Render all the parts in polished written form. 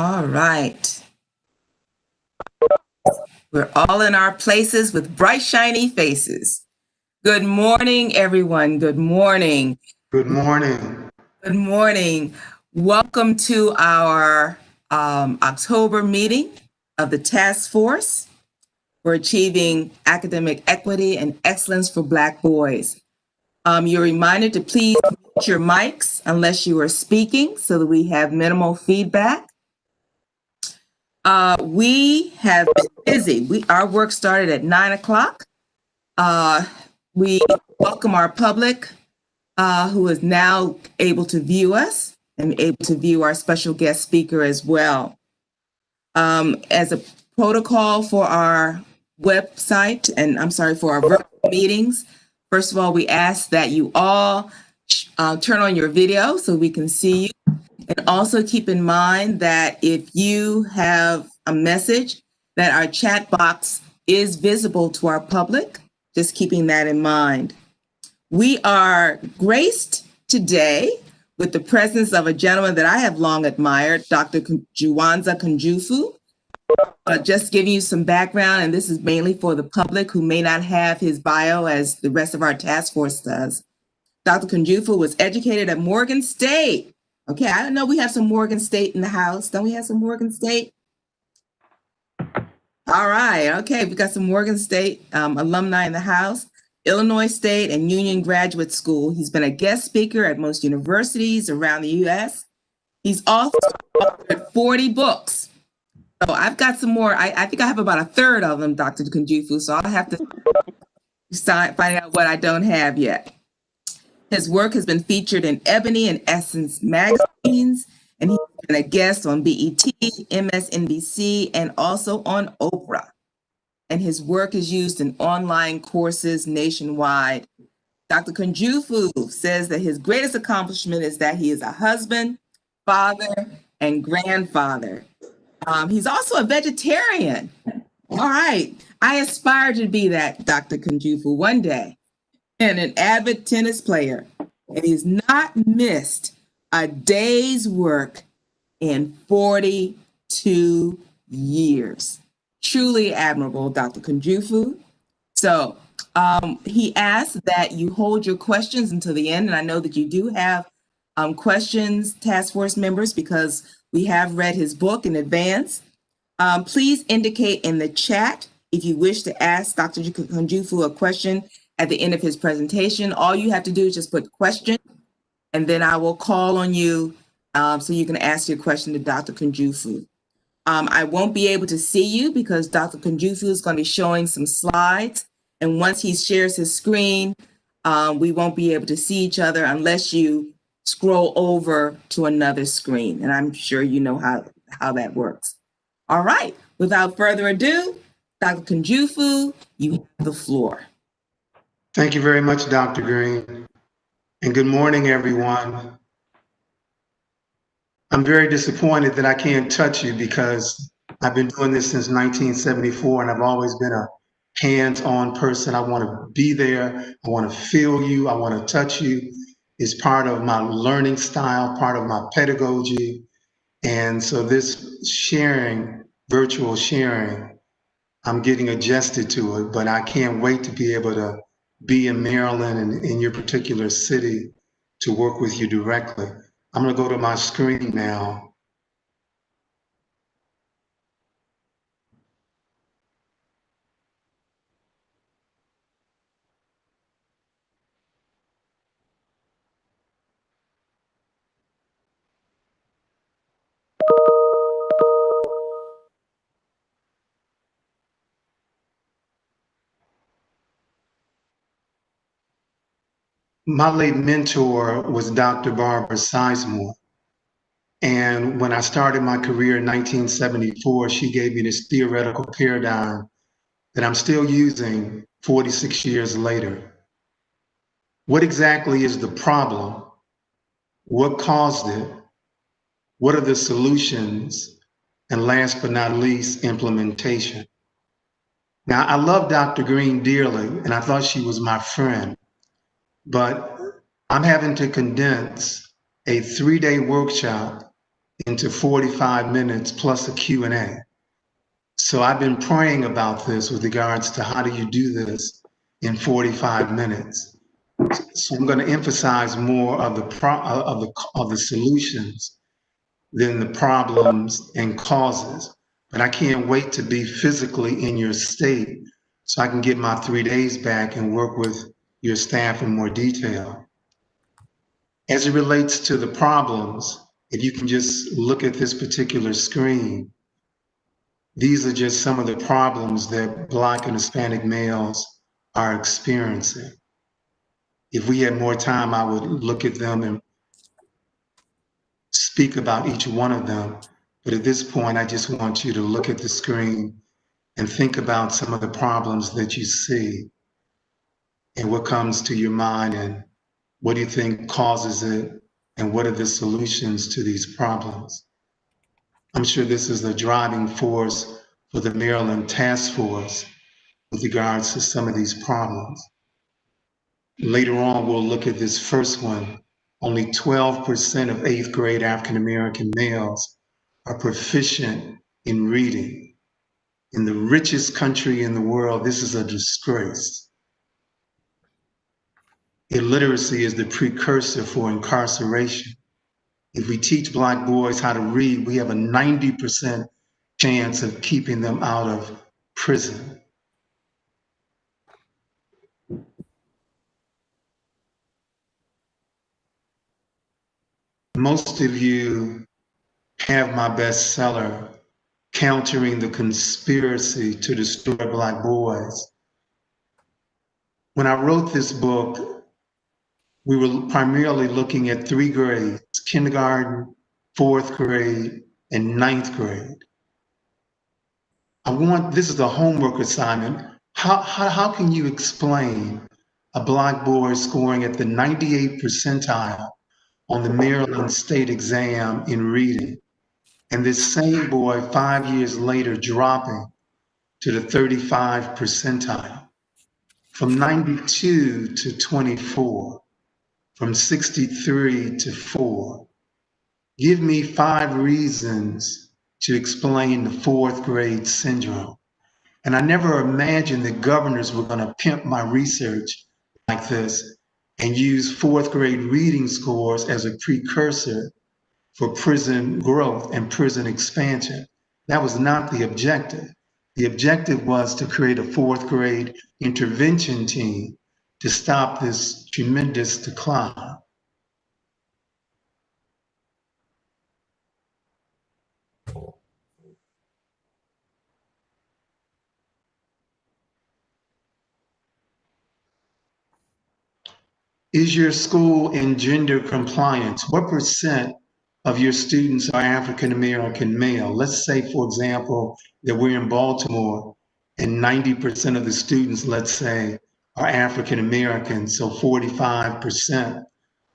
All right. We're all in our places with bright, shiny faces. Good morning, everyone. Good morning. Good morning. Good morning. Welcome to our October meeting of the Task Force for Achieving Academic Equity and Excellence for Black Boys. You're reminded to please mute your mics unless you are speaking so that we have minimal feedback. We have been busy. Our work started at 9 o'clock. We welcome our public who is now able to view us and able to view our special guest speaker as well. As a protocol for our website, and I'm sorry, for our virtual meetings, first of all, we ask that you all turn on your video so we can see you. And also keep in mind that if you have a message, that our chat box is visible to our public, just keeping that in mind. We are graced today with the presence of a gentleman that I have long admired, Dr. Juwanza Kunjufu. Just giving you some background, and this is mainly for the public who may not have his bio as the rest of our task force does. Dr. Kunjufu was educated at Morgan State. Okay, I know we have some Morgan State in the house. Don't we have some Morgan State? All right, okay, we got some Morgan State alumni in the house. Illinois State and Union Graduate School. He's been a guest speaker at most universities around the U.S. He's also authored 40 books. So I've got some more. I think I have about a third of them, Dr. Kunjufu, so I'll have to find out what I don't have yet. His work has been featured in Ebony and Essence magazines, and he's been a guest on BET, MSNBC, and also on Oprah. And his work is used in online courses nationwide. Dr. Kunjufu says that his greatest accomplishment is that he is a husband, father, and grandfather. He's also a vegetarian. All right. I aspire to be that, Dr. Kunjufu, one day. And an avid tennis player. And he's not missed a day's work in 42 years. Truly admirable, Dr. Kunjufu. So he asked that you hold your questions until the end. And I know that you do have questions, task force members, because we have read his book in advance. Please indicate in the chat if you wish to ask Dr. Kunjufu a question at the end of his presentation. All you have to do is just put question, and then I will call on you so you can ask your question to Dr. Kunjufu. I won't be able to see you because Dr. Kunjufu is going to be showing some slides. And once he shares his screen, we won't be able to see each other unless you scroll over to another screen. And I'm sure you know how that works. All right, without further ado, Dr. Kunjufu, you have the floor. Thank you very much, Dr. Greene. And good morning, everyone. I'm very disappointed that I can't touch you because I've been doing this since 1974 and I've always been a hands-on person. I want to be there. I want to feel you. I want to touch you. It's part of my learning style, part of my pedagogy. And so this sharing, virtual sharing, I'm getting adjusted to it, but I can't wait to be able to be in Maryland and in your particular city to work with you directly. I'm going to go to my screen now. My late mentor was Dr. Barbara Sizemore. And when I started my career in 1974, she gave me this theoretical paradigm that I'm still using 46 years later. What exactly is the problem? What caused it? What are the solutions? And last but not least, implementation. Now, I love Dr. Greene dearly, and I thought she was my friend, but I'm having to condense a 3-day workshop into 45 minutes plus a Q&A. So I've been praying about this with regards to how do you do this in 45 minutes. So I'm going to emphasize more of the solutions than the problems and causes. But I can't wait to be physically in your state so I can get my 3 days back and work with your staff in more detail. As it relates to the problems, if you can just look at this particular screen, these are just some of the problems that Black and Hispanic males are experiencing. If we had more time, I would look at them and speak about each one of them. But at this point, I just want you to look at the screen and think about some of the problems that you see and what comes to your mind and what do you think causes it and what are the solutions to these problems. I'm sure this is the driving force for the Maryland Task Force with regards to some of these problems. Later on, we'll look at this first one. Only 12% of 8th grade African American males are proficient in reading. In the richest country in the world, this is a disgrace. Illiteracy is the precursor for incarceration. If we teach Black boys how to read, we have a 90% chance of keeping them out of prison. Most of you have my bestseller, Countering the Conspiracy to Destroy Black Boys. When I wrote this book, we were primarily looking at 3 grades, kindergarten, 4th grade, and 9th grade. This is a homework assignment. How can you explain a Black boy scoring at the 98th percentile on the Maryland state exam in reading, and this same boy 5 years later dropping to the 35th percentile, from 92 to 24, from 63 to 4? Give me 5 reasons to explain the 4th grade syndrome. And I never imagined that governors were going to pimp my research like this and use 4th grade reading scores as a precursor for prison growth and prison expansion. That was not the objective. The objective was to create a 4th grade intervention team to stop this tremendous decline. Is your school in gender compliance? What percent of your students are African American male? Let's say, for example, that we're in Baltimore and 90% of the students, let's say, are African American, so 45%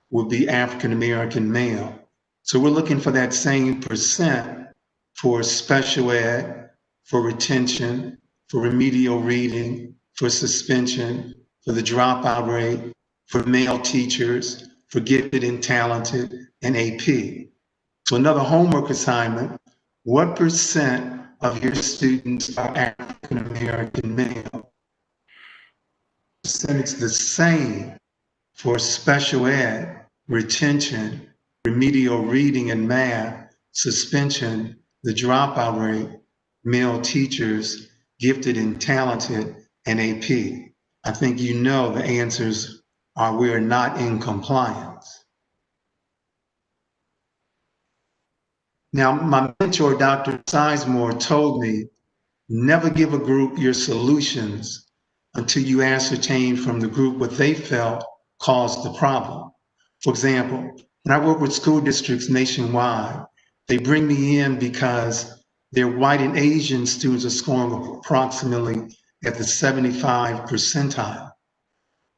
would be African American male. So we're looking for that same percent for special ed, for retention, for remedial reading, for suspension, for the dropout rate, for male teachers, for gifted and talented, and AP. So another homework assignment, what percent of your students are African American male? Percentage the same for special ed, retention, remedial reading and math, suspension, the dropout rate, male teachers, gifted and talented, and AP. I think you know the answers are we are not in compliance. Now, my mentor, Dr. Sizemore, told me, never give a group your solutions until you ascertain from the group what they felt caused the problem. For example, when I work with school districts nationwide, they bring me in because their white and Asian students are scoring approximately at the 75 percentile.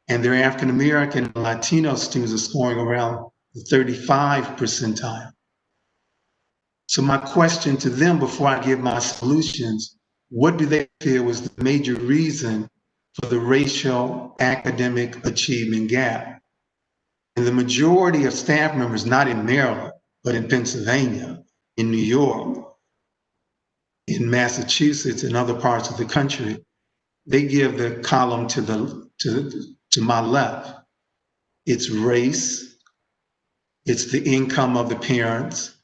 And their African American and Latino students are scoring around the 35 percentile. So my question to them before I give my solutions, what do they feel was the major reason for the racial academic achievement gap? And the majority of staff members, not in Maryland, but in Pennsylvania, in New York, in Massachusetts, and other parts of the country, they give the column to my left. It's race, it's the income of the parents,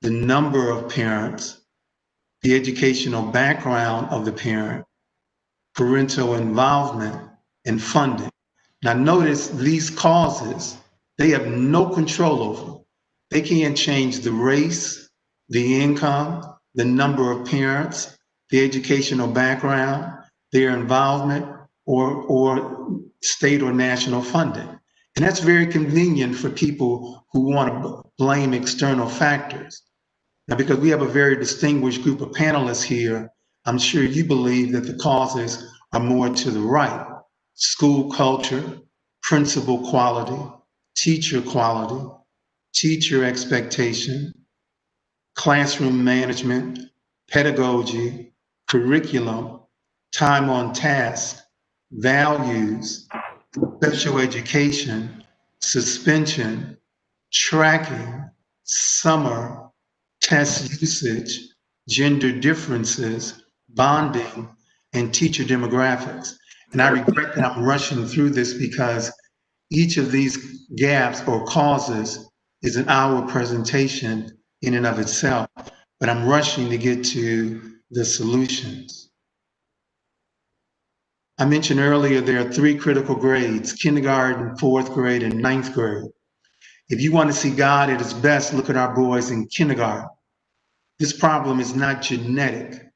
the number of parents, the educational background of the parent, parental involvement, and funding. Now notice these causes, they have no control over. They can't change the race, the income, the number of parents, the educational background, their involvement, or state or national funding. And that's very convenient for people who want to blame external factors. Now, because we have a very distinguished group of panelists here, I'm sure you believe that the causes are more to the right. School culture, principal quality, teacher expectation, classroom management, pedagogy, curriculum, time on task, values, special education, suspension, tracking, summer, test usage, gender differences, bonding, and teacher demographics. And I regret that I'm rushing through this because each of these gaps or causes is an hour presentation in and of itself, but I'm rushing to get to the solutions. I mentioned earlier there are 3 critical grades: kindergarten, 4th grade, and 9th grade. If you want to see God at his best, look at our boys in kindergarten. This problem is not genetic.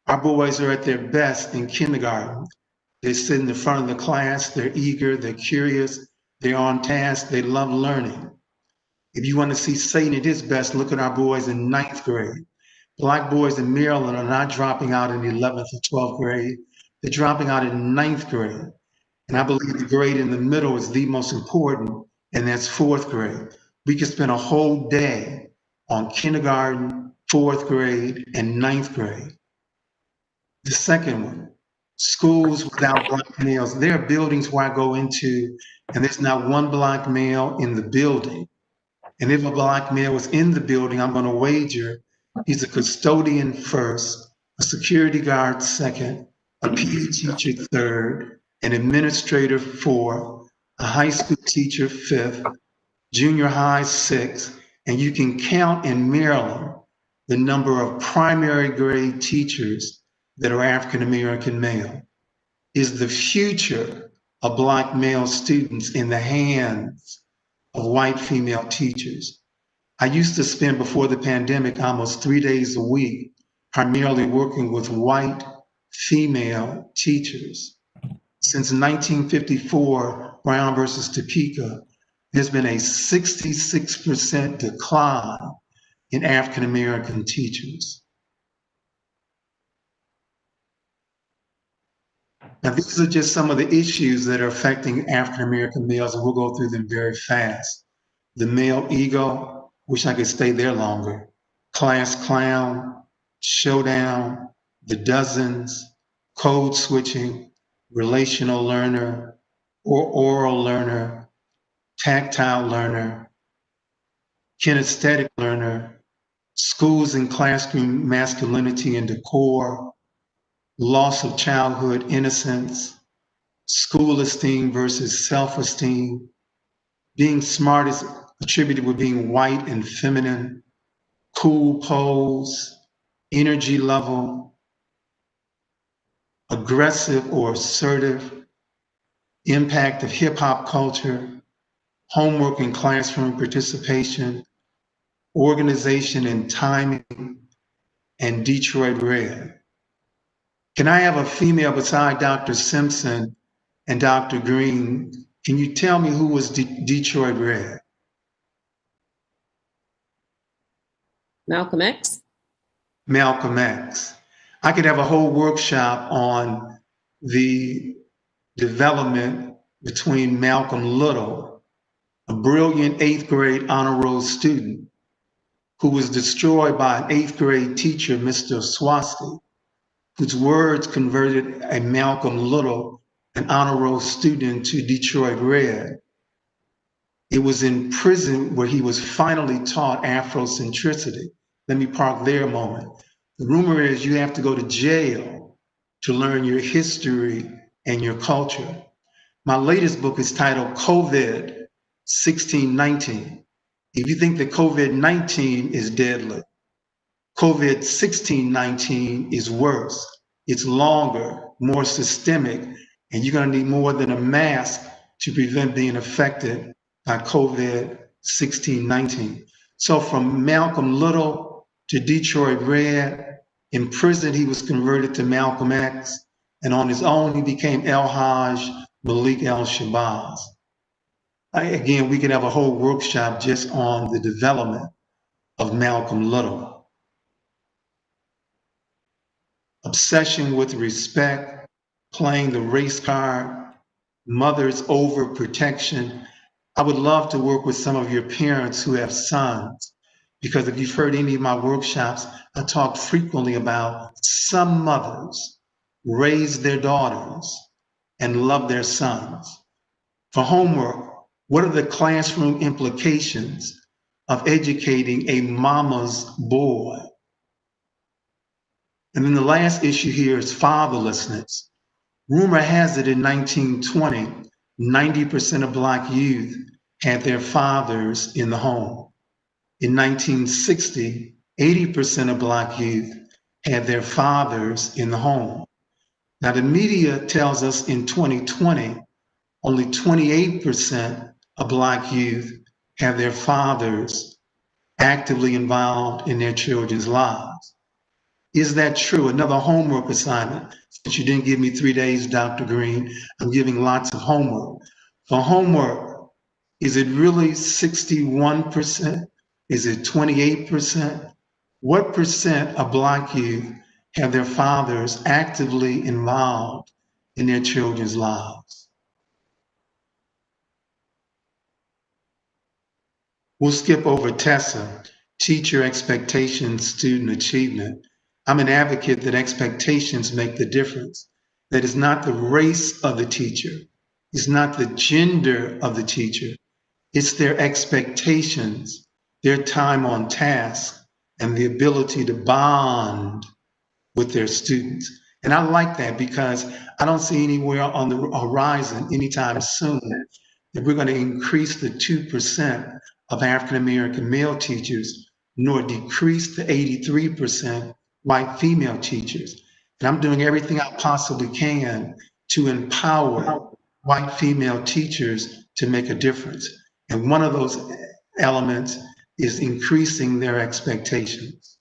Our boys are at their best in kindergarten. They sit in the front of the class, they're eager, they're curious, they're on task, they love learning. If you want to see Satan at his best, look at our boys in 9th grade. Black boys in Maryland are not dropping out in the 11th or 12th grade, they're dropping out in 9th grade. And I believe the grade in the middle is the most important, and that's 4th grade. We could spend a whole day on kindergarten, 4th grade, and 9th grade. The second one, schools without Black males. There are buildings where I go into, and there's not one Black male in the building. And if a Black male is in the building, I'm going to wager he's a custodian first, a security guard second, a PE teacher third, an administrator fourth, a high school teacher fifth, junior high sixth, and you can count in Maryland the number of primary grade teachers that are African American male. Is the future of Black male students in the hands of white female teachers? I used to spend, before the pandemic, almost 3 days a week, primarily working with white female teachers. Since 1954, Brown versus Topeka, there's been a 66% decline in African American teachers. Now, these are just some of the issues that are affecting African American males, and we'll go through them very fast. The male ego, wish I could stay there longer. Class clown, showdown, the dozens, code switching, relational learner, or oral learner, tactile learner, kinesthetic learner, schools and classroom masculinity and decor, loss of childhood innocence, school esteem versus self-esteem, being smart is attributed with being white and feminine, cool pose, energy level, aggressive or assertive, impact of hip hop culture, homework and classroom participation, organization and timing, and Detroit Red. Can I have a female beside Dr. Simpson and Dr. Greene? Can you tell me who was Detroit Red? Malcolm X. Malcolm X. I could have a whole workshop on the development between Malcolm Little, a brilliant 8th grade honor roll student who was destroyed by an 8th grade teacher, Mr. Swastika, whose words converted a Malcolm Little, an honor roll student, to Detroit Red. It was in prison where he was finally taught Afrocentricity. Let me park there a moment. The rumor is you have to go to jail to learn your history and your culture. My latest book is titled COVID 1619. If you think that COVID-19 is deadly, COVID 1619 is worse. It's longer, more systemic, and you're going to need more than a mask to prevent being affected by COVID 1619. So from Malcolm Little to Detroit Red, in prison he was converted to Malcolm X, and on his own he became El-Haj Malik El-Shabazz. Again, we could have a whole workshop just on the development of Malcolm Little. Obsession with respect, playing the race card, mother's overprotection. I would love to work with some of your parents who have sons, because if you've heard any of my workshops, I talk frequently about some mothers raise their daughters and love their sons. For homework, what are the classroom implications of educating a mama's boy? And then the last issue here is fatherlessness. Rumor has it in 1920, 90% of Black youth had their fathers in the home. In 1960, 80% of Black youth had their fathers in the home. Now the media tells us in 2020, only 28% of Black youth have their fathers actively involved in their children's lives. Is that true? Another homework assignment. Since you didn't give me 3 days, Dr. Greene, I'm giving lots of homework. For homework, is it really 61%? Is it 28%? What percent of Black youth have their fathers actively involved in their children's lives? We'll skip over Tessa, teacher expectations, student achievement. I'm an advocate that expectations make the difference. That is not the race of the teacher. It's not the gender of the teacher. It's their expectations, their time on task, and the ability to bond with their students. And I like that because I don't see anywhere on the horizon anytime soon that we're going to increase the 2% of African-American male teachers, nor decrease the 83% white female teachers. And I'm doing everything I possibly can to empower white female teachers to make a difference. And one of those elements is increasing their expectations.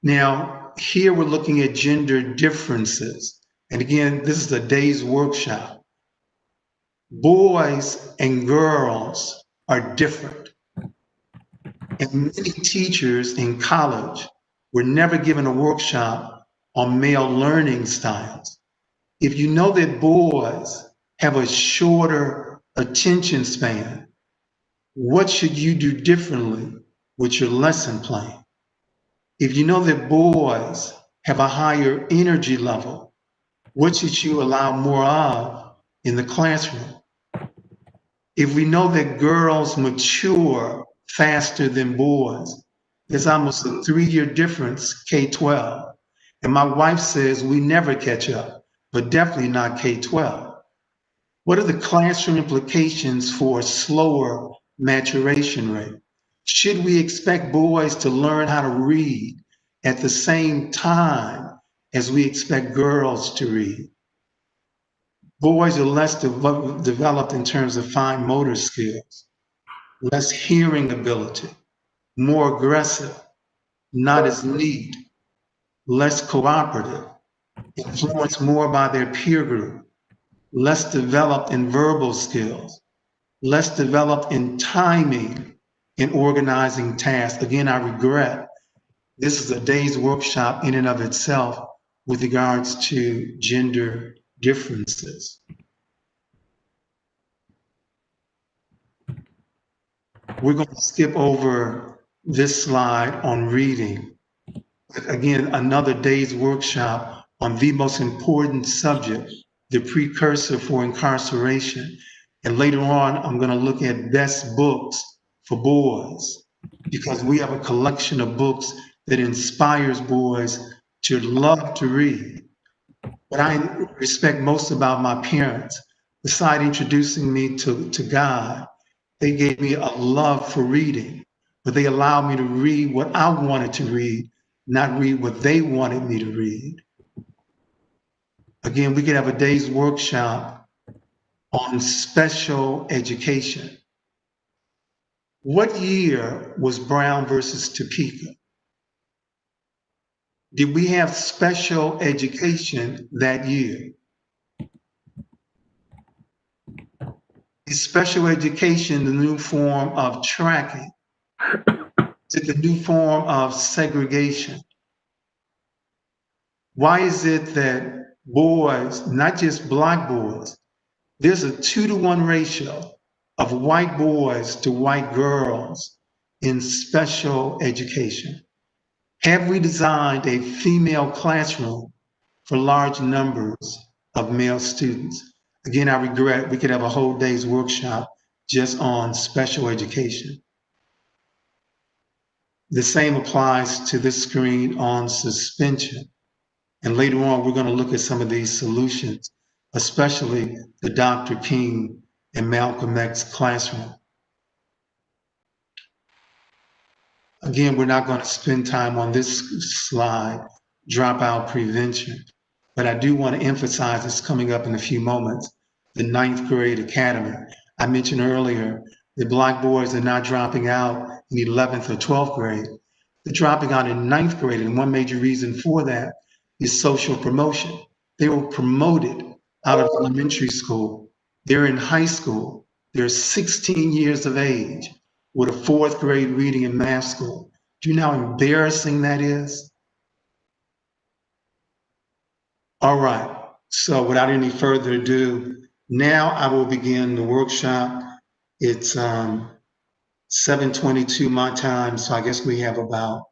Now, here we're looking at gender differences. And again, this is a day's workshop. Boys and girls are different. And many teachers in college were never given a workshop on male learning styles. If you know that boys have a shorter attention span, what should you do differently with your lesson plan? If you know that boys have a higher energy level, what should you allow more of in the classroom? If we know that girls mature faster than boys, there's almost a 3-year difference, K-12. And my wife says we never catch up, but definitely not K-12. What are the classroom implications for a slower maturation rate? Should we expect boys to learn how to read at the same time as we expect girls to read? Boys are less developed in terms of fine motor skills, less hearing ability, more aggressive, not as neat, less cooperative, influenced more by their peer group, less developed in verbal skills, less developed in timing and organizing tasks. Again, I regret this is a day's workshop in and of itself with regards to gender differences. We're going to skip over this slide on reading. Again, another day's workshop on the most important subject, the precursor for incarceration. And later on, I'm going to look at best books for boys. because we have a collection of books that inspires boys to love to read. What I respect most about my parents, besides introducing me to God, they gave me a love for reading, but they allowed me to read what I wanted to read, not read what they wanted me to read. Again, we could have a day's workshop on special education. What year was Brown versus Topeka? Did we have special education that year? Is special education the new form of tracking? Is it the new form of segregation? Why is it that boys, not just Black boys, there's a 2-to-1 ratio of white boys to white girls in special education? Have we designed a female classroom for large numbers of male students? Again, I regret we could have a whole day's workshop just on special education. The same applies to this screen on suspension. And later on, we're going to look at some of these solutions, especially the Dr. King and Malcolm X classroom. Again, we're not going to spend time on this slide, dropout prevention, but I do want to emphasize it's coming up in a few moments, the 9th grade academy. I mentioned earlier that Black boys are not dropping out in 11th or 12th grade. They're dropping out in 9th grade, and one major reason for that is social promotion. They were promoted out of elementary school. They're in high school. They're 16 years of age with a 4th grade reading and math school. Do you know how embarrassing that is? All right, so without any further ado, now I will begin the workshop. It's 7:22 my time, so I guess we have about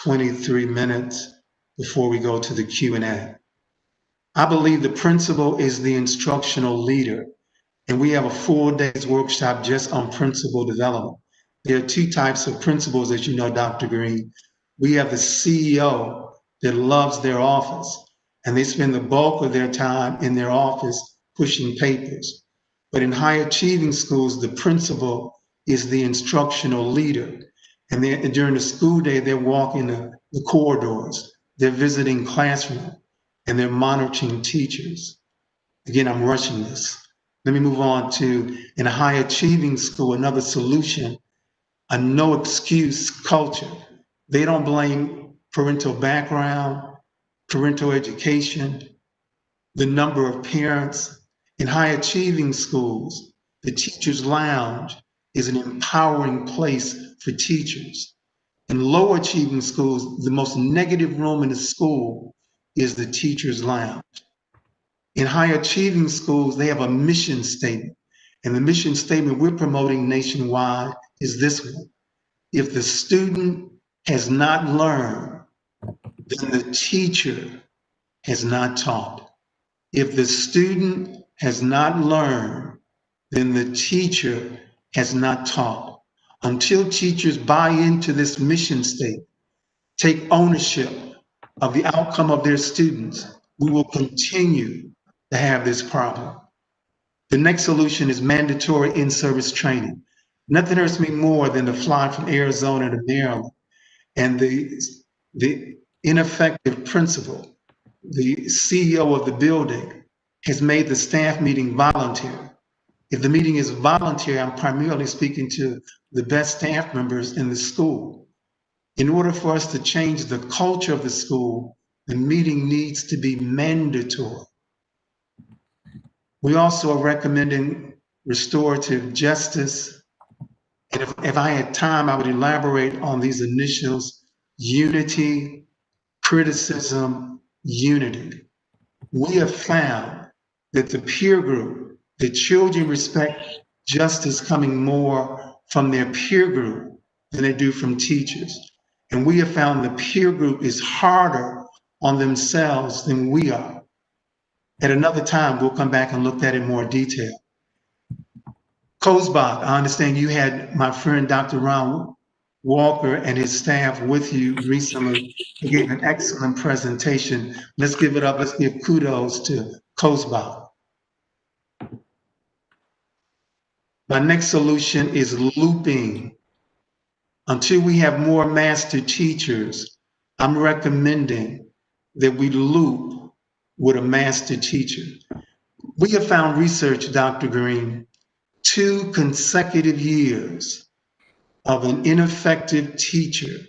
23 minutes before we go to the Q&A. I believe the principal is the instructional leader, and we have a full day's workshop just on principal development. There are 2 types of principals, as you know, Dr. Greene. We have the CEO that loves their office, and they spend the bulk of their time in their office pushing papers. But in high achieving schools, the principal is the instructional leader. And during the school day, they're walking the corridors, they're visiting classrooms, and they're monitoring teachers. Again, I'm rushing this. Let me move on to, in a high achieving school, another solution, a no excuse culture. They don't blame parental background, parental education, the number of parents. In high achieving schools, the teacher's lounge is an empowering place for teachers. In low achieving schools, the most negative room in the school is the teacher's lounge. In high achieving schools, they have a mission statement. And the mission statement we're promoting nationwide is this one. If the student has not learned, then the teacher has not taught. If the student has not learned, then the teacher has not taught. Until teachers buy into this mission statement, take ownership of the outcome of their students, we will continue to have this problem. The next solution is mandatory in-service training. Nothing hurts me more than to fly from Arizona to Maryland and the ineffective principal, the CEO of the building, has made the staff meeting voluntary. If the meeting is voluntary, I'm primarily speaking to the best staff members in the school. In order for us to change the culture of the school, the meeting needs to be mandatory. We also are recommending restorative justice. And if I had time, I would elaborate on these initials: unity, criticism, unity. We have found that the peer group, the children respect justice coming more from their peer group than they do from teachers. And we have found the peer group is harder on themselves than we are. At another time, we'll come back and look at it in more detail. Kozbach, I understand you had my friend Dr. Ron Walker and his staff with you recently. He gave an excellent presentation. Let's give it up. Let's give kudos to Kosbach. My next solution is looping. Until we have more master teachers, I'm recommending that we loop with a master teacher. We have found research, Dr. Greene, 2 consecutive years of an ineffective teacher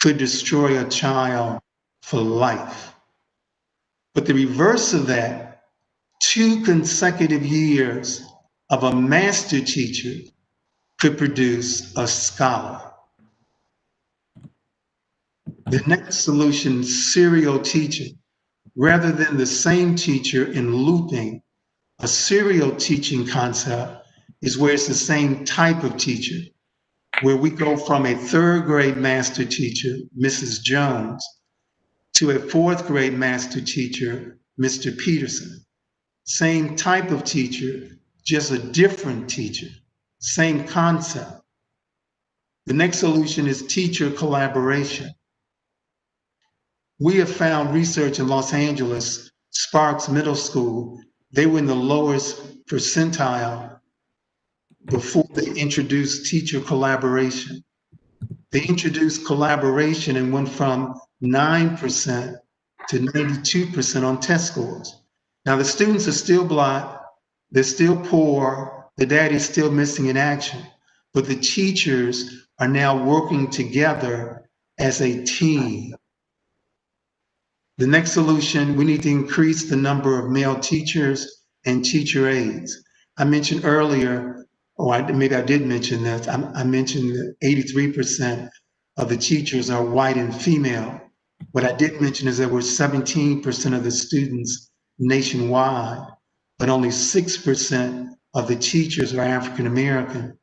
could destroy a child for life. But the reverse of that, 2 consecutive years of a master teacher could produce a scholar. The next solution, serial teaching. Rather than the same teacher in looping, a serial teaching concept is where it's the same type of teacher, where we go from a 3rd grade master teacher, Mrs. Jones, to a 4th grade master teacher, Mr. Peterson. Same type of teacher, just a different teacher, same concept. The next solution is teacher collaboration. We have found research in Los Angeles, Sparks Middle School, they were in the lowest percentile before they introduced teacher collaboration. They introduced collaboration and went from 9% to 92% on test scores. Now the students are still Black, they're still poor, the daddy's still missing in action, but the teachers are now working together as a team. The next solution, we need to increase the number of male teachers and teacher aides. I mentioned earlier, or maybe I did mention this, I mentioned that 83% of the teachers are white and female. What I did mention is that we're 17% of the students nationwide, but only 6% of the teachers are African American,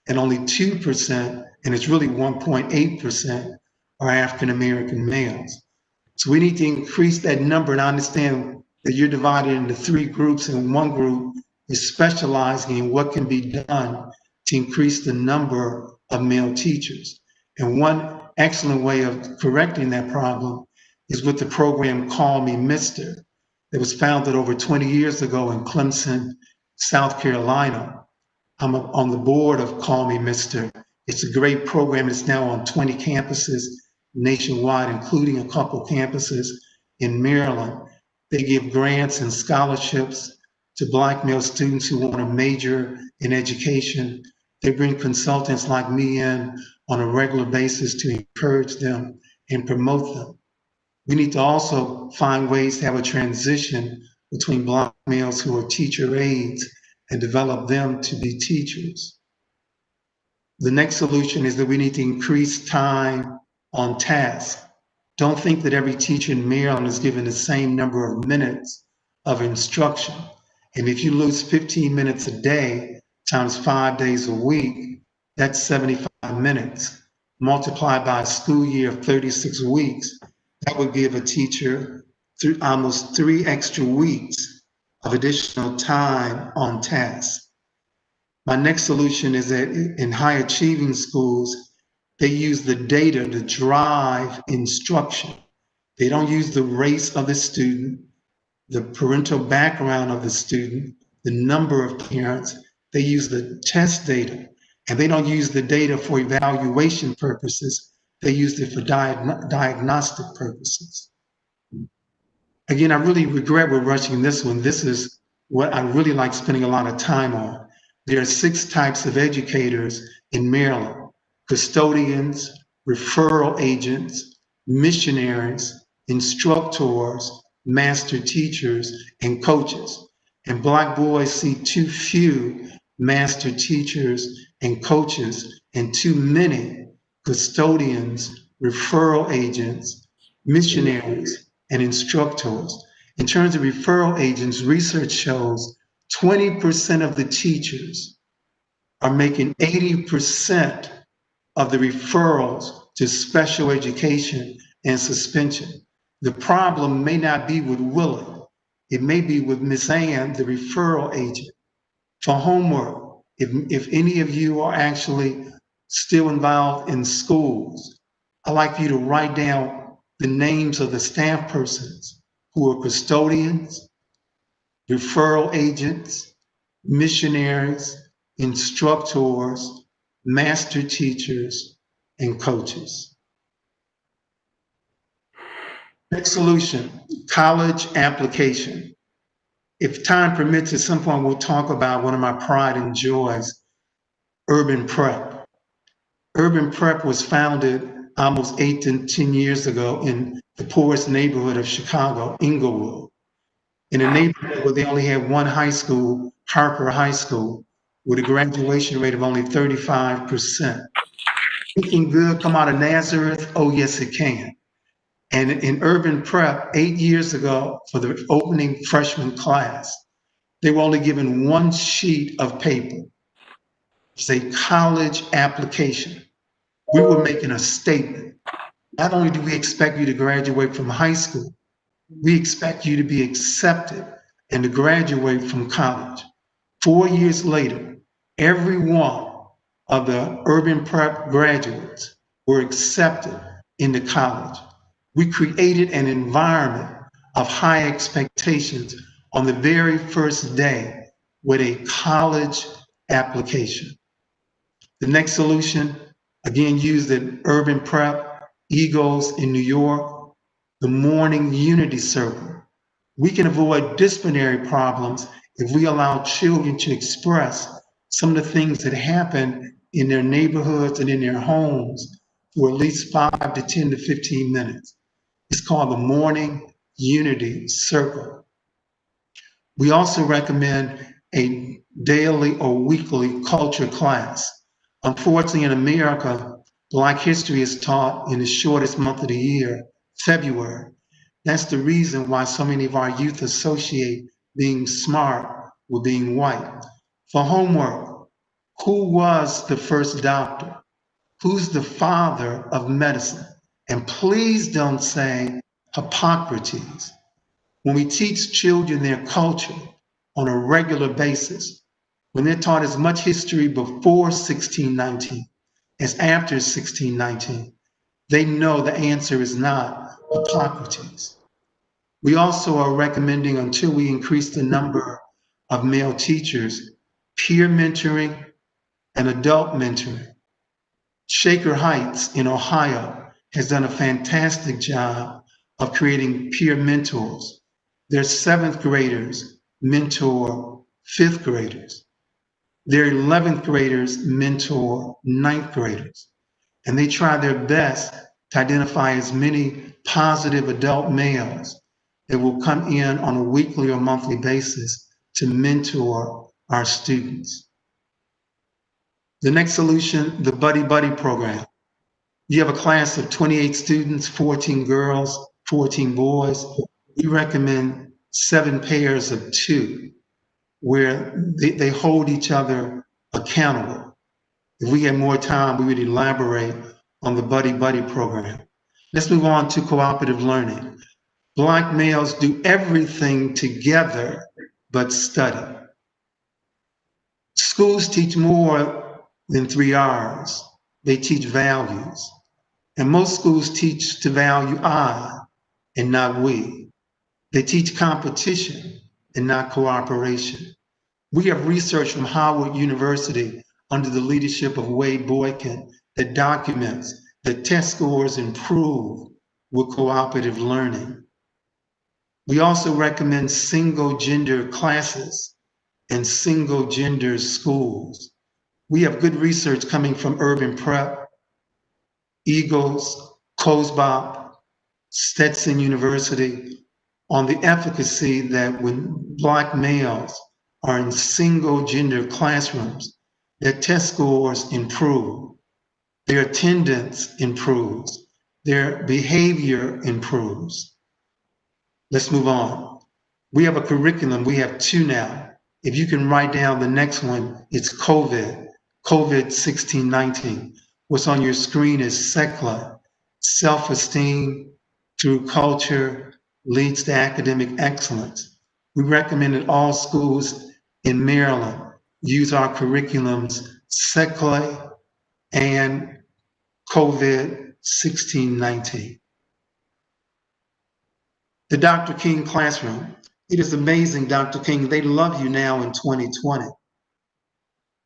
and only 2%, and it's really 1.8%, are African American males. So we need to increase that number, and I understand that you're divided into 3 groups, and one group is specializing in what can be done to increase the number of male teachers. And one excellent way of correcting that problem is with the program Call Me Mr. It was founded over 20 years ago in Clemson, South Carolina. I'm on the board of Call Me Mr. It's a great program. It's now on 20 campuses nationwide, including a couple campuses in Maryland. They give grants and scholarships to Black male students who want to major in education. They bring consultants like me in on a regular basis to encourage them and promote them. We need to also find ways to have a transition between Black males who are teacher aides and develop them to be teachers. The next solution is that we need to increase time on task. Don't think that every teacher in Maryland is given the same number of minutes of instruction. And if you lose 15 minutes a day times 5 days a week, that's 75 minutes. Multiplied by a school year of 36 weeks, that would give a teacher almost 3 extra weeks of additional time on task. My next solution is that in high achieving schools, they use the data to drive instruction. They don't use the race of the student, the parental background of the student, the number of parents. They use the test data, and they don't use the data for evaluation purposes. They use it for diagnostic purposes. Again, I really regret we're rushing this one. This is what I really like spending a lot of time on. There are 6 types of educators in Maryland: custodians, referral agents, missionaries, instructors, master teachers, and coaches. And Black boys see too few master teachers and coaches and too many custodians, referral agents, missionaries, and instructors. In terms of referral agents, research shows 20% of the teachers are making 80% of the referrals to special education and suspension. The problem may not be with Willie. It may be with Miss Ann, the referral agent. For homework, if any of you are actually still involved in schools, I'd like for you to write down the names of the staff persons who are custodians, referral agents, missionaries, instructors, master teachers, and coaches. Next solution, college application. If time permits, at some point we'll talk about one of my pride and joys, Urban Prep. Urban Prep was founded almost 8 to 10 years ago in the poorest neighborhood of Chicago, Inglewood. In a neighborhood where they only had one high school, Harper High School, with a graduation rate of only 35%. Anything good come out of Nazareth? Oh, yes, it can. And in Urban Prep, 8 years ago, for the opening freshman class, they were only given one sheet of paper. It's a college application. We were making a statement. Not only do we expect you to graduate from high school, we expect you to be accepted and to graduate from college. 4 years later, every one of the Urban Prep graduates were accepted into college. We created an environment of high expectations on the very first day with a college application. The next solution, again used at Urban Prep, Eagles in New York, the morning unity circle. We can avoid disciplinary problems if we allow children to express some of the things that happen in their neighborhoods and in their homes for at least 5 to 10 to 15 minutes. It's called the Morning Unity Circle. We also recommend a daily or weekly culture class. Unfortunately, in America, Black history is taught in the shortest month of the year, February. That's the reason why so many of our youth associate being smart with being white. For homework, who was the first doctor? Who's the father of medicine? And please don't say Hippocrates. When we teach children their culture on a regular basis, when they're taught as much history before 1619 as after 1619, they know the answer is not Hippocrates. We also are recommending, until we increase the number of male teachers, peer mentoring and adult mentoring. Shaker Heights in Ohio has done a fantastic job of creating peer mentors. Their 7th graders mentor 5th graders. Their 11th graders mentor 9th graders. And they try their best to identify as many positive adult males that will come in on a weekly or monthly basis to mentor our students. The next solution, the Buddy Buddy program. You have a class of 28 students, 14 girls, 14 boys. We recommend 7 pairs of 2, where they hold each other accountable. If we had more time, we would elaborate on the Buddy Buddy program. Let's move on to cooperative learning. Black males do everything together but study. Schools teach more than 3 R's. They teach values. And most schools teach to value I and not we. They teach competition and not cooperation. We have research from Howard University under the leadership of Wade Boykin that documents that test scores improve with cooperative learning. We also recommend single gender classes and single gender schools. We have good research coming from Urban Prep, Eagles, Cosbop, Stetson University on the efficacy that when Black males are in single gender classrooms, their test scores improve, their attendance improves, their behavior improves. Let's move on. We have a curriculum, we have 2 now. If you can write down the next one, it's COVID 1619. What's on your screen is SECLA, self-esteem through culture leads to academic excellence. We recommend that all schools in Maryland use our curriculums, SECLA and COVID-19. The Dr. King classroom. It is amazing, Dr. King, they love you now in 2020,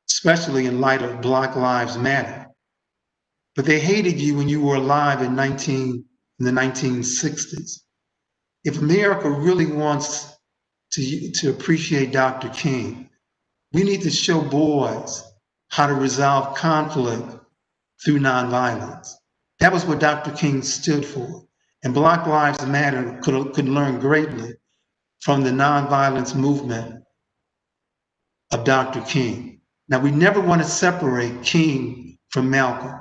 especially in light of Black Lives Matter. But they hated you when you were alive in the 1960s. If America really wants to appreciate Dr. King, we need to show boys how to resolve conflict through nonviolence. That was what Dr. King stood for. And Black Lives Matter could learn greatly from the nonviolence movement of Dr. King. Now, we never want to separate King from Malcolm.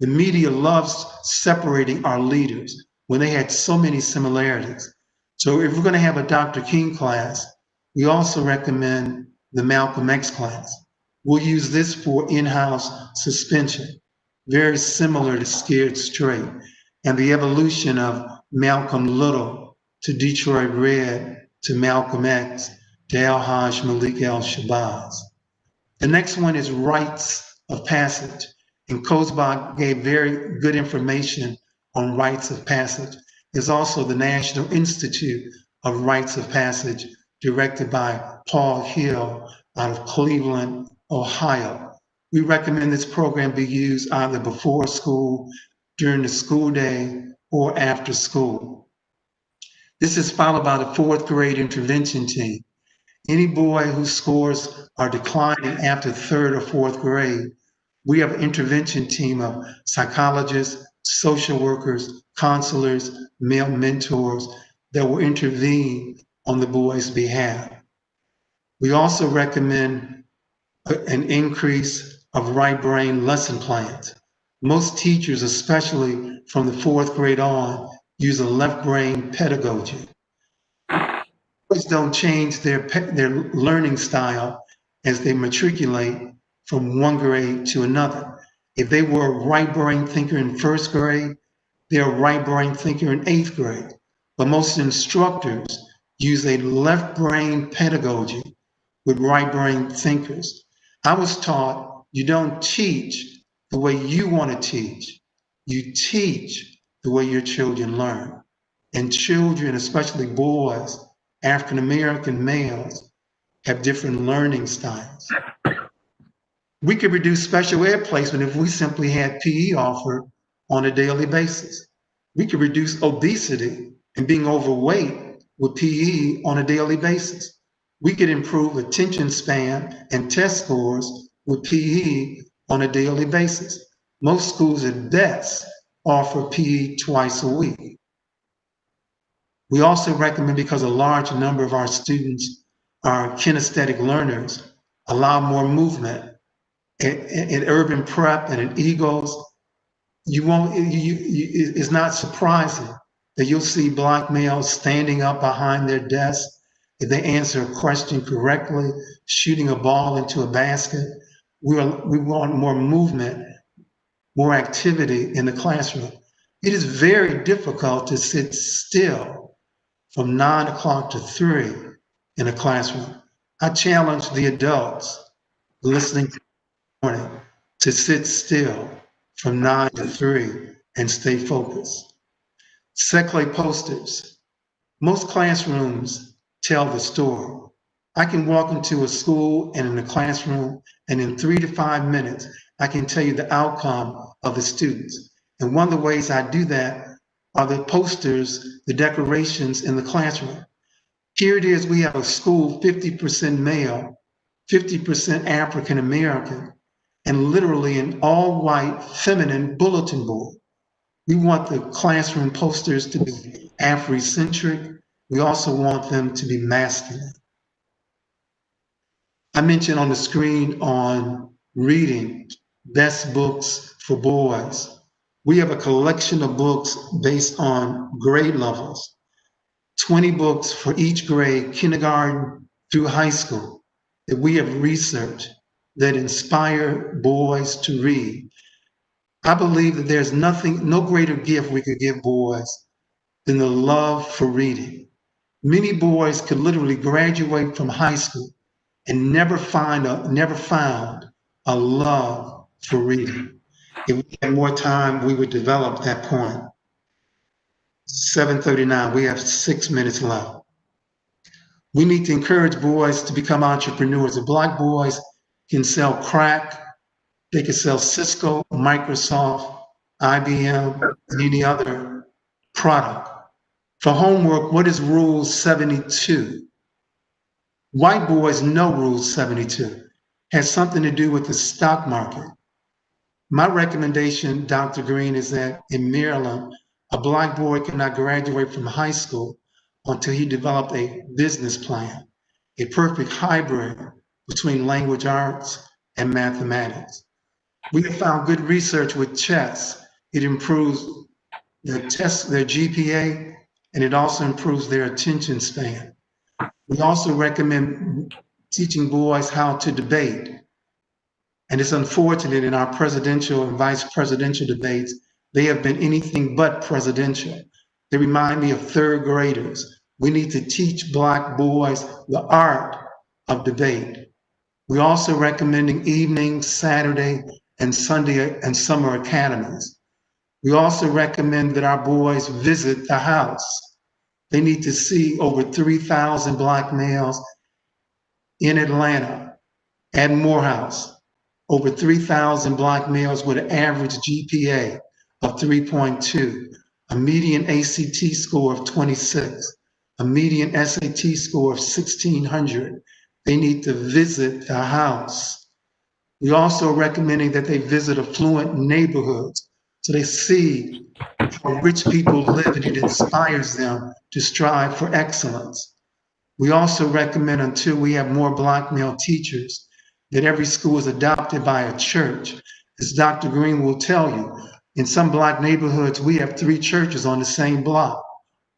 The media loves separating our leaders when they had so many similarities. So if we're going to have a Dr. King class, we also recommend the Malcolm X class. We'll use this for in-house suspension, very similar to Scared Straight, and the evolution of Malcolm Little to Detroit Red to Malcolm X to Al-Haj Malik al-Shabazz. The next one is rites of passage. And Kozbach gave very good information on rites of passage. There's also the National Institute of Rites of Passage, directed by Paul Hill out of Cleveland, Ohio. We recommend this program be used either before school, during the school day, or after school. This is followed by the fourth grade intervention team. Any boy whose scores are declining after third or fourth grade, we have an intervention team of psychologists, social workers, counselors, male mentors that will intervene on the boy's behalf. We also recommend an increase of right brain lesson plans. Most teachers, especially from the fourth grade on, use a left brain pedagogy. Boys don't change their learning style as they matriculate from one grade to another. If they were a right brain thinker in first grade, they're a right brain thinker in eighth grade. But most instructors use a left brain pedagogy with right brain thinkers. I was taught you don't teach the way you want to teach. You teach the way your children learn. And children, especially boys, African American males, have different learning styles. We could reduce special ed placement if we simply had PE offered on a daily basis. We could reduce obesity and being overweight with PE on a daily basis. We could improve attention span and test scores with PE on a daily basis. Most schools at best offer PE twice a week. We also recommend, because a large number of our students are kinesthetic learners, allow more movement. In urban prep and in Eagles, it's not surprising that you'll see Black males standing up behind their desks if they answer a question correctly, shooting a ball into a basket. We want more movement, more activity in the classroom. It is very difficult to sit still from 9 o'clock to 3 in a classroom. I challenge the adults listening to morning to sit still from 9 to 3 and stay focused. Seclay posters. Most classrooms tell the story. I can walk into a school and in a classroom, and in 3 to 5 minutes, I can tell you the outcome of the students. And one of the ways I do that are the posters, the decorations in the classroom. Here it is, we have a school 50% male, 50% African American, and literally an all-white feminine bulletin board. We want the classroom posters to be Afrocentric. We also want them to be masculine. I mentioned on the screen on reading, best books for boys. We have a collection of books based on grade levels, 20 books for each grade, kindergarten through high school, that we have researched that inspire boys to read. I believe that there's no greater gift we could give boys than the love for reading. Many boys could literally graduate from high school and never found a love for reading. If we had more time, we would develop that point. 7:39, we have 6 minutes left. We need to encourage boys to become entrepreneurs. The Black boys can sell crack, they can sell Cisco, Microsoft, IBM, and any other product. For homework, what is Rule 72? White boys know Rule 72. Has something to do with the stock market. My recommendation, Dr. Greene, is that in Maryland, a Black boy cannot graduate from high school until he developed a business plan, a perfect hybrid between language arts and mathematics. We have found good research with chess. It improves their GPA, and it also improves their attention span. We also recommend teaching boys how to debate. And it's unfortunate in our presidential and vice presidential debates, they have been anything but presidential. They remind me of third graders. We need to teach Black boys the art of debate. We're also recommending evening, Saturday, and Sunday and summer academies. We also recommend that our boys visit the house. They need to see over 3,000 Black males in Atlanta at Morehouse, over 3,000 Black males with an average GPA of 3.2, a median ACT score of 26, a median SAT score of 1,600. They need to visit the house. We're also recommending that they visit affluent neighborhoods so they see how rich people live and it inspires them to strive for excellence. We also recommend, until we have more Black male teachers, that every school is adopted by a church. As Dr. Greene will tell you, in some Black neighborhoods, we have 3 churches on the same block,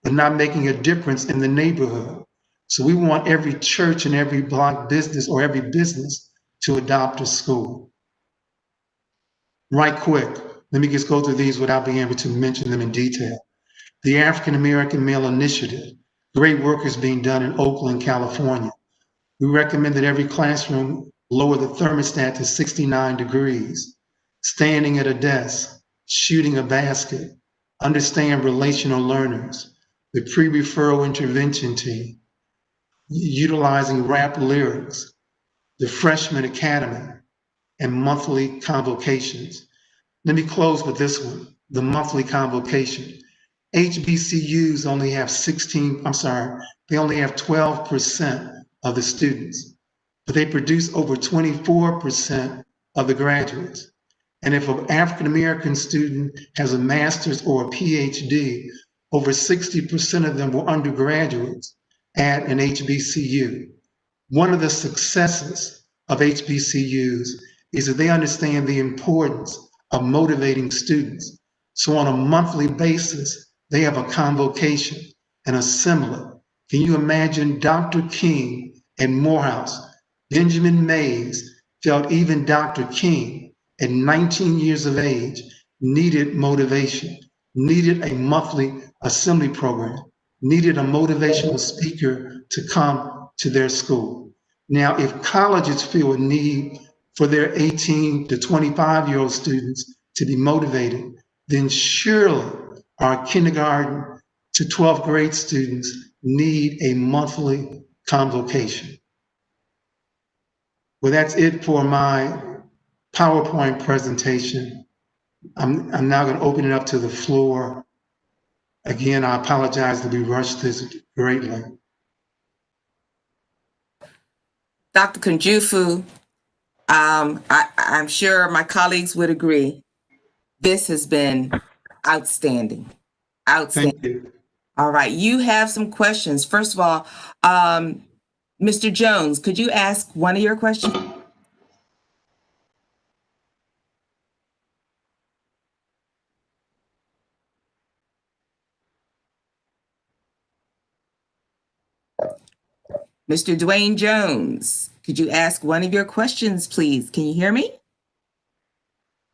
but not making a difference in the neighborhood. So we want every church and every Black business or every business to adopt a school. Right quick, let me just go through these without being able to mention them in detail. The African American Male Initiative, great work is being done in Oakland, California. We recommend that every classroom lower the thermostat to 69 degrees, standing at a desk, shooting a basket, understand relational learners, the pre-referral intervention team, utilizing rap lyrics, the freshman academy, and monthly convocations. Let me close with this one, the monthly convocation. HBCUs only have they only have 12% of the students, but they produce over 24% of the graduates. And if an African-American student has a master's or a PhD, over 60% of them were undergraduates at an HBCU. One of the successes of HBCUs is that they understand the importance of motivating students. So on a monthly basis, they have a convocation, an assembly. Can you imagine Dr. King and Morehouse? Benjamin Mays felt even Dr. King, at 19 years of age, needed motivation, needed a monthly assembly program, needed a motivational speaker to come to their school. Now, if colleges feel a need for their 18 to 25-year-old students to be motivated, then surely our kindergarten to 12th grade students need a monthly convocation. Well, that's it for my PowerPoint presentation. I'm now going to open it up to the floor. Again, I apologize that we rushed this greatly. Dr. Kunjufu, I'm sure my colleagues would agree. This has been outstanding. Outstanding. Thank you. All right, you have some questions. First of all, Mr. Jones, could you ask one of your questions? Mr. Dwayne Jones, could you ask one of your questions, please? Can you hear me?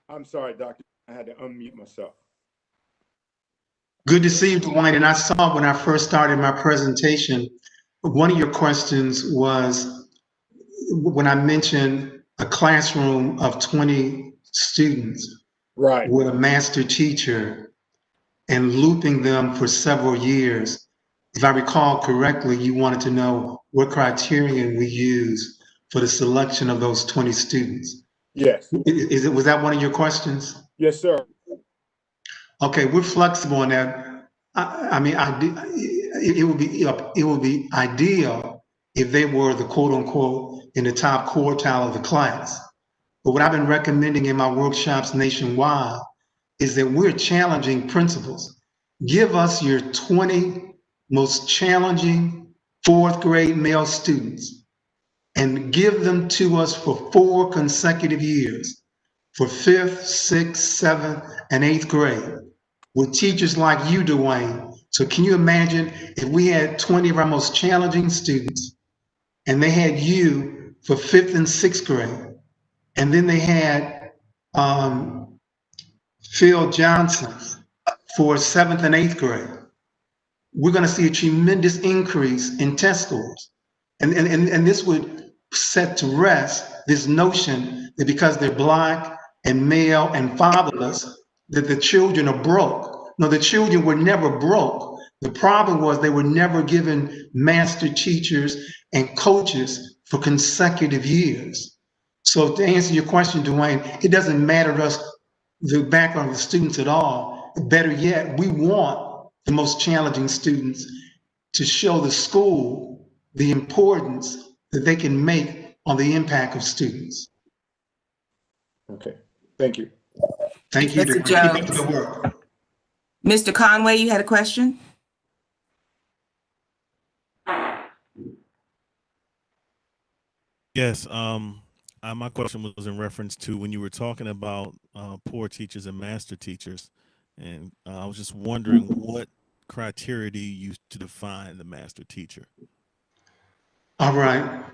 I'm sorry, Doctor. I had to unmute myself. Good to see you, Dwayne. And I saw when I first started my presentation, one of your questions was when I mentioned a classroom of 20 students, Right. with a master teacher and looping them for several years. If I recall correctly, you wanted to know what criterion we use for the selection of those 20 students. Yes. Was that one of your questions? Yes, sir. Okay, we're flexible in that. It would be ideal if they were the quote unquote in the top quartile of the class. But what I've been recommending in my workshops nationwide is that we're challenging principals. Give us your 20 most challenging fourth grade male students and give them to us for 4 consecutive years for 5th, 6th, 7th, and 8th grade with teachers like you, Dwayne. So can you imagine if we had 20 of our most challenging students and they had you for 5th and 6th grade, and then they had Phil Johnson for 7th and 8th grade? We're going to see a tremendous increase in test scores. And this would set to rest this notion that because they're Black and male and fatherless, that the children are broke. No, the children were never broke. The problem was they were never given master teachers and coaches for consecutive years. So to answer your question, Dwayne, it doesn't matter to us the background of the students at all. Better yet, we want the most challenging students to show the school the importance that they can make on the impact of students. Okay. Thank you. Thank you. Mr. Keep up Jones. the work. Mr. Conway, you had a question? Yes, my question was in reference to when you were talking about poor teachers and master teachers, and I was just wondering what criteria do you use to define the master teacher? All right.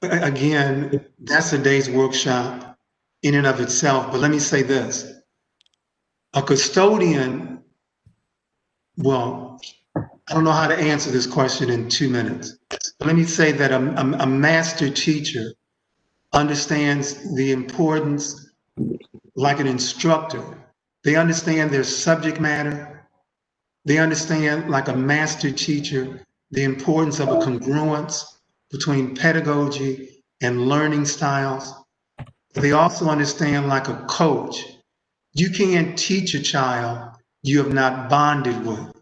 Again, that's a day's workshop in and of itself. But let me say this. A custodian, well, I don't know how to answer this question in 2 minutes. But let me say that a master teacher understands the importance, like an instructor. They understand their subject matter. They understand, like a master teacher, the importance of a congruence between pedagogy and learning styles. They also understand, like a coach, you can't teach a child you have not bonded with.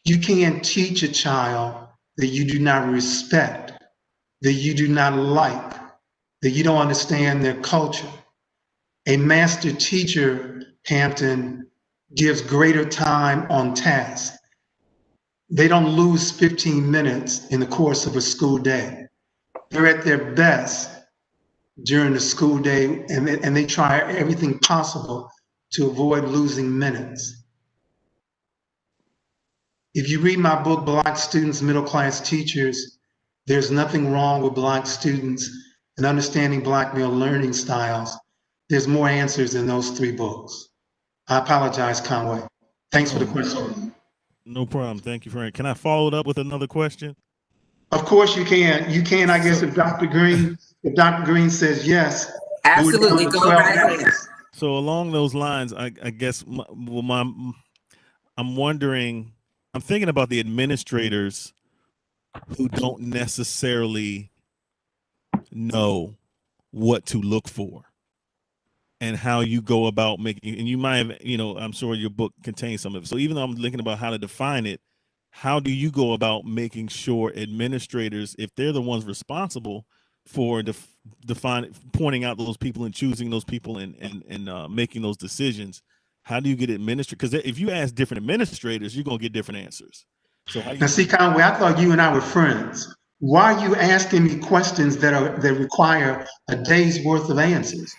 You can't teach a child that you do not respect, that you do not like, that you don't understand their culture. A master teacher, Hampton, gives greater time on task. They don't lose 15 minutes in the course of a school day. They're at their best during the school day, and they try everything possible to avoid losing minutes. If you read my book, Black Students, Middle Class Teachers, there's nothing wrong with Black students and understanding Black male learning styles. There's more answers in those 3 books. I apologize, Conway. Thanks for the question. No problem. Thank you for it. Can I follow it up with another question? Of course you can. You can, I guess, if Dr. Greene says yes. Absolutely, go right ahead. So along those lines, I guess I'm wondering, I'm thinking about the administrators who don't necessarily know what to look for and how you go about making, and you might have, I'm sure your book contains some of it. So even though I'm thinking about how to define it, how do you go about making sure administrators, if they're the ones responsible for pointing out those people and choosing those people and making those decisions, how do you get administrators? Because if you ask different administrators, you're going to get different answers. So now, see, Conway, I thought you and I were friends. Why are you asking me questions that require a day's worth of answers?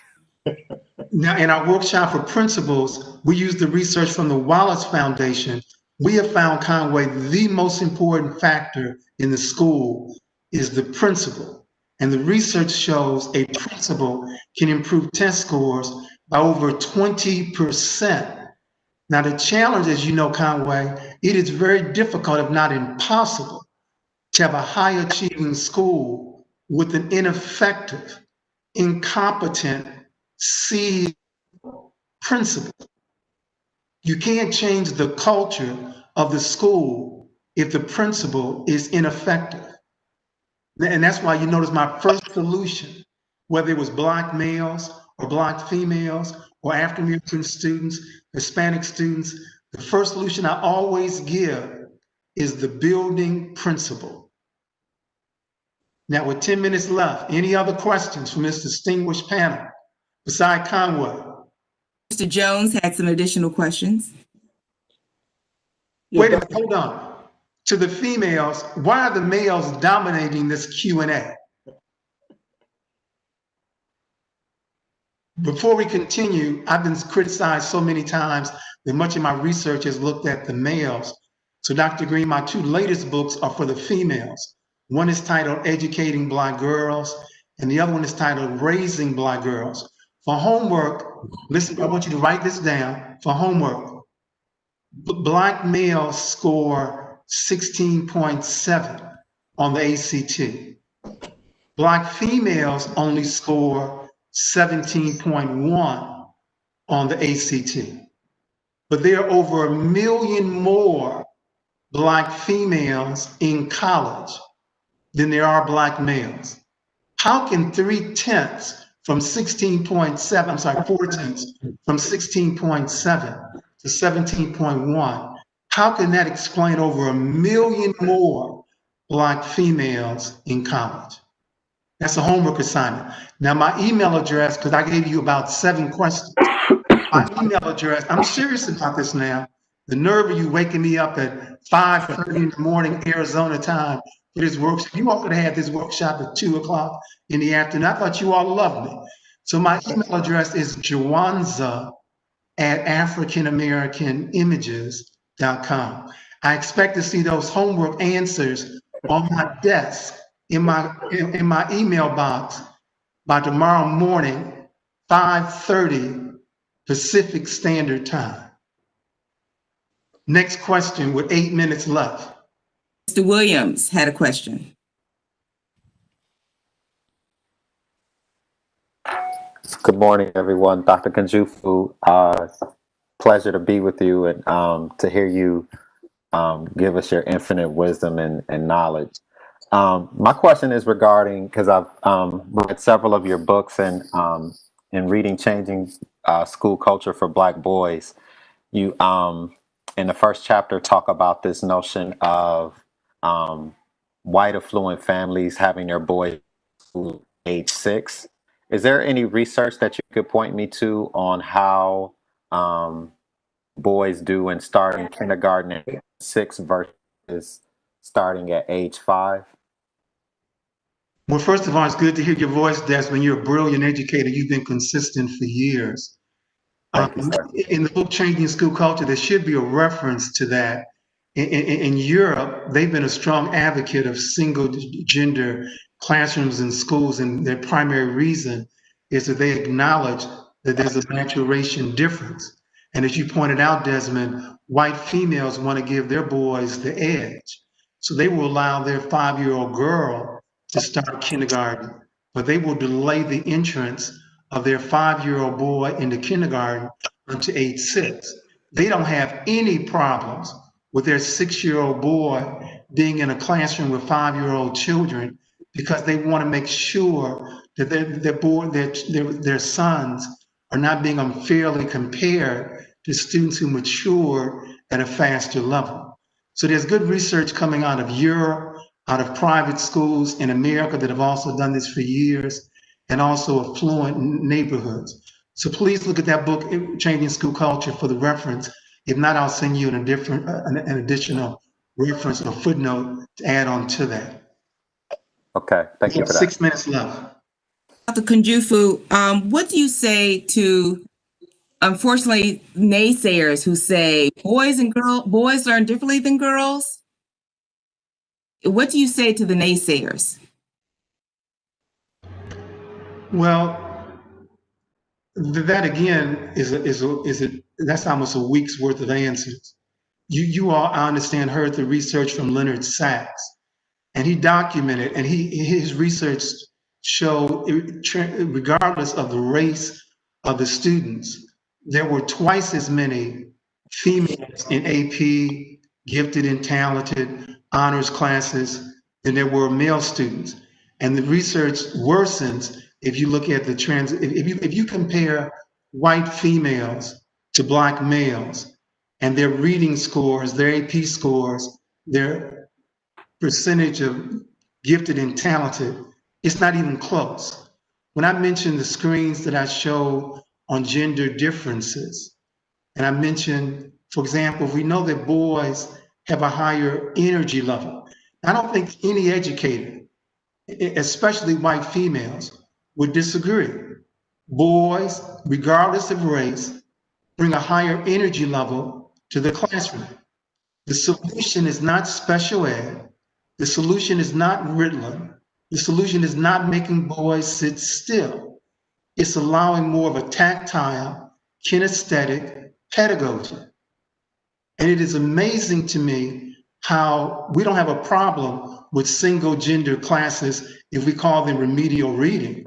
Now, in our workshop for principals, we use the research from the Wallace Foundation. We have found, Conway, the most important factor in the school is the principal. And the research shows a principal can improve test scores by over 20%. Now, the challenge, as you know, Conway, it is very difficult, if not impossible, to have a high achieving school with an ineffective, incompetent, principal. You can't change the culture of the school if the principal is ineffective. And that's why you notice my first solution, whether it was Black males or Black females or African American students, Hispanic students, the first solution I always give is the building principal. Now, with 10 minutes left, any other questions from this distinguished panel beside Conway? Mr. Jones had some additional questions. Wait a minute, hold on. To the females, why are the males dominating this Q&A? Before we continue, I've been criticized so many times that much of my research has looked at the males. So Dr. Greene, my two latest books are for the females. One is titled Educating Black Girls, and the other one is titled Raising Black Girls. For homework, listen, I want you to write this down. For homework, Black males score 16.7 on the ACT. Black females only score 17.1 on the ACT. But there are over 1 million more Black females in college than there are Black males. How can 3/10 from 16.7, I'm sorry, 4/10 from 16.7 to 17.1, how can that explain over 1 million more Black females in college? That's a homework assignment. Now, my email address, because I gave you about 7 questions. My email address, I'm serious about this now. The nerve of you waking me up at 5:30 in the morning, Arizona time, for this workshop. You all could have had this workshop at 2 o'clock in the afternoon. I thought you all loved me. So my email address is jawanza@africanamerican.images.com. I expect to see those homework answers on my desk in my email box by tomorrow morning, 5:30 Pacific Standard Time. Next question with 8 minutes left. Mr. Williams had a question. Good morning, everyone. Dr. Kanjufu, pleasure to be with you and to hear you give us your infinite wisdom and knowledge. My question is regarding, because I've read several of your books and in reading Changing School Culture for Black Boys, you in the first chapter talk about this notion of white affluent families having their boys school age 6. Is there any research that you could point me to on how boys do in starting kindergarten at 6 versus starting at age 5? Well, first of all, it's good to hear your voice, Desmond. You're a brilliant educator. You've been consistent for years. Thank you, sir. In the book Changing School Culture, there should be a reference to that. In Europe, they've been a strong advocate of single gender classrooms and schools, and their primary reason is that they acknowledge that there's a maturation difference. And as you pointed out, Desmond, white females want to give their boys the edge. So they will allow their 5-year-old girl to start kindergarten, but they will delay the entrance of their 5-year-old boy into kindergarten until age 6. They don't have any problems with their 6-year-old boy being in a classroom with 5-year-old children because they want to make sure that their sons are not being unfairly compared to students who mature at a faster level. So there's good research coming out of Europe, out of private schools in America that have also done this for years, and also affluent neighborhoods. So please look at that book, Changing School Culture, for the reference. If not, I'll send you an additional reference or footnote to add on to that. Okay, thank you for that. 6 minutes left. Dr. Kunjufu, what do you say to, unfortunately, naysayers who say boys learn differently than girls? What do you say to the naysayers? Well, that again that's almost a week's worth of answers. You all, I understand, heard the research from Leonard Sachs, and he documented, and his research showed, regardless of the race of the students, there were twice as many females in AP, gifted and talented honors classes than there were male students. And the research worsens if you look at the trends. If you compare white females to black males and their reading scores, their AP scores, their percentage of gifted and talented, it's not even close. When I mentioned the screens that I showed on gender differences, and I mentioned, for example, we know that boys have a higher energy level. I don't think any educator, especially white females, would disagree. Boys, regardless of race, bring a higher energy level to the classroom. The solution is not special ed. The solution is not Ritalin. The solution is not making boys sit still. It's allowing more of a tactile, kinesthetic pedagogy. And it is amazing to me how we don't have a problem with single gender classes if we call them remedial reading,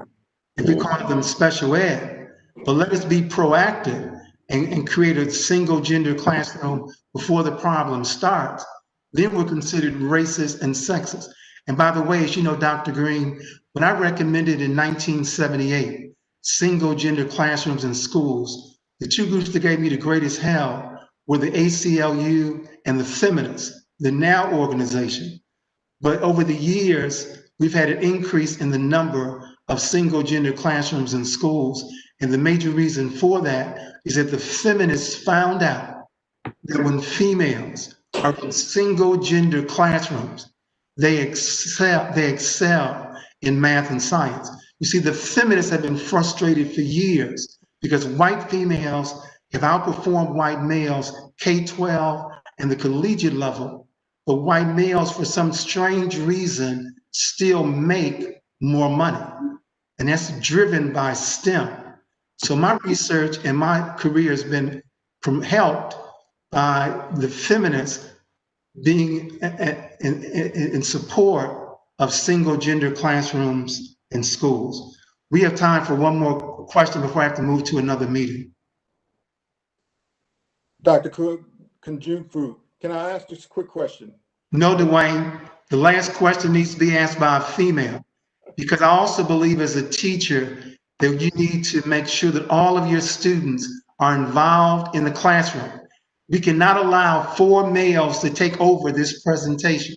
if we call them special ed. But let us be proactive and create a single gender classroom before the problem starts. Then we're considered racist and sexist. And by the way, as you know, Dr. Greene, when I recommended in 1978 single gender classrooms in schools, the two groups that gave me the greatest hell were the ACLU and the feminists, the NOW organization. But over the years, we've had an increase in the number of single gender classrooms in schools. And the major reason for that is that the feminists found out that when females are in single gender classrooms, they excel in math and science. You see, the feminists have been frustrated for years because white females have outperformed white males K-12 and the collegiate level, but white males, for some strange reason, still make more money. And that's driven by STEM. So my research and my career has been helped by the feminists being in support of single gender classrooms in schools. We have time for one more question before I have to move to another meeting. Dr. Kunjufu, can I ask just a quick question? No, Dwayne, the last question needs to be asked by a female, because I also believe as a teacher that you need to make sure that all of your students are involved in the classroom. We cannot allow 4 males to take over this presentation.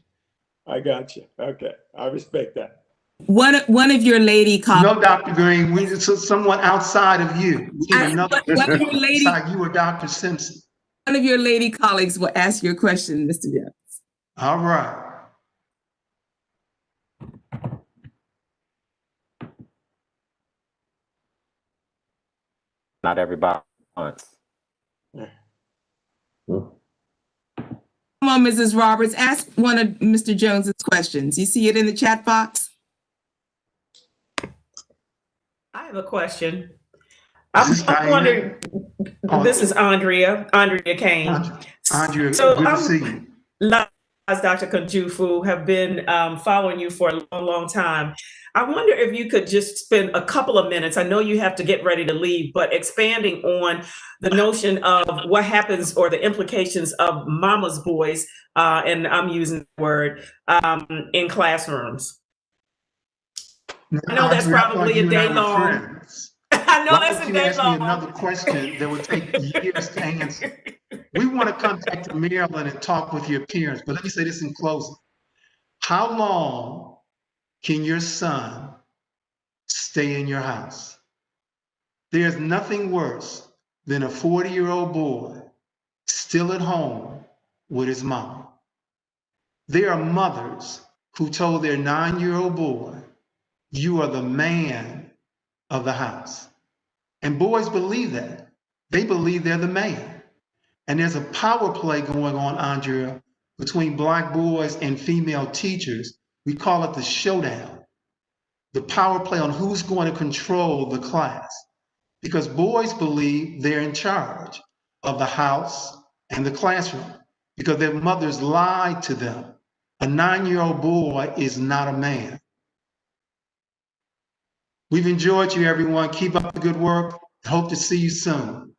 I got you. Okay, I respect that. One of your lady colleagues. No, Dr. Greene, we need someone outside of you. We need another one of your lady, outside you or Dr. Simpson. one of your lady colleagues will ask your question, Mr. Jones. All right. Not everybody wants. Come on, Mrs. Roberts, ask one of Mr. Jones's questions. You see it in the chat box? I have a question. I'm wondering, this is Andrea Kane. Andrea, So good to see you. Dr. Kunjufu, have been following you for a long, long time. I wonder if you could just spend a couple of minutes, I know you have to get ready to leave, but expanding on the notion of what happens or the implications of mama's boys, and I'm using the word, in classrooms. I know that's probably a day long. I know that's a day long. Why don't you ask me another question that would take years to answer? We want to come back to Maryland and talk with your parents, but let me say this in closing. How long can your son stay in your house? There's nothing worse than a 40-year-old boy still at home with his mom. There are mothers who told their 9-year-old boy, "You are the man of the house." And boys believe that. They believe they're the man. And there's a power play going on, Andrea, between Black boys and female teachers. We call it the showdown. The power play on who's going to control the class. Because boys believe they're in charge of the house and the classroom because their mothers lied to them. A 9-year-old boy is not a man. We've enjoyed you, everyone. Keep up the good work. Hope to see you soon.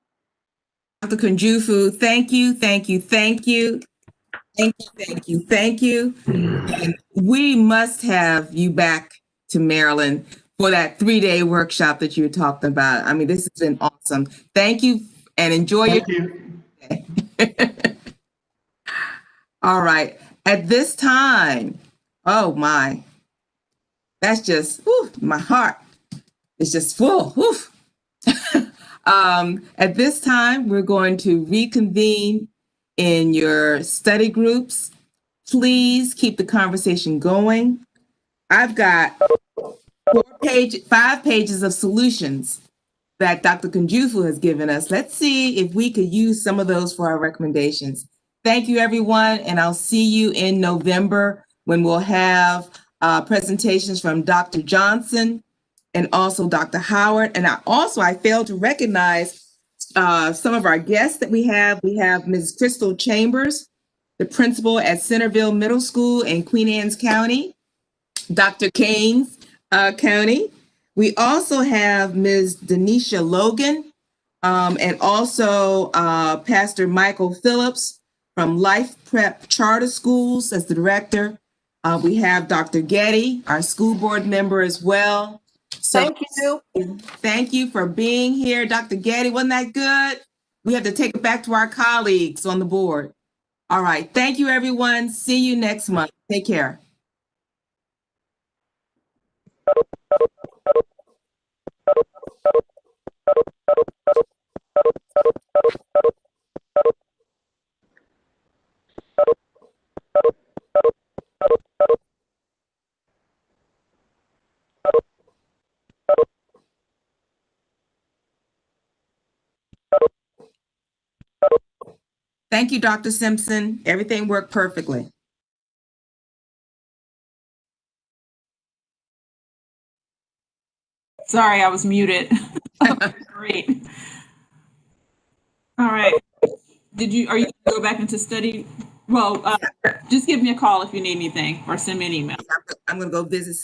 Dr. Kunjufu, thank you, thank you, thank you. Thank you, thank you, thank you. And we must have you back to Maryland for that 3-day workshop that you were talking about. I mean, this has been awesome. Thank you and enjoy Thank you. All right. At this time, oh my, that's just, whew, my heart is just full. Whew. At this time, we're going to reconvene in your study groups. Please keep the conversation going. I've got 5 pages of solutions that Dr. Kunjufu has given us. Let's see if we could use some of those for our recommendations. Thank you, everyone, and I'll see you in November when we'll have presentations from Dr. Johnson and also Dr. Howard. And I failed to recognize some of our guests that we have. We have Ms. Crystal Chambers, the principal at Centerville Middle School in Queen Anne's County, Dr. Keynes County. We also have Ms. Denisha Logan and also Pastor Michael Phillips from Life Prep Charter Schools as the director. We have Dr. Getty, our school board member as well. So Thank you. thank you for being here, Dr. Getty. Wasn't that good? We have to take it back to our colleagues on the board. All right. Thank you, everyone. See you next month. Take care. Thank you, Dr. Simpson. Everything worked perfectly. Sorry, I was muted. Great. All right. Are you gonna go back into study? Well, just give me a call if you need anything or send me an email. I'm going to go visit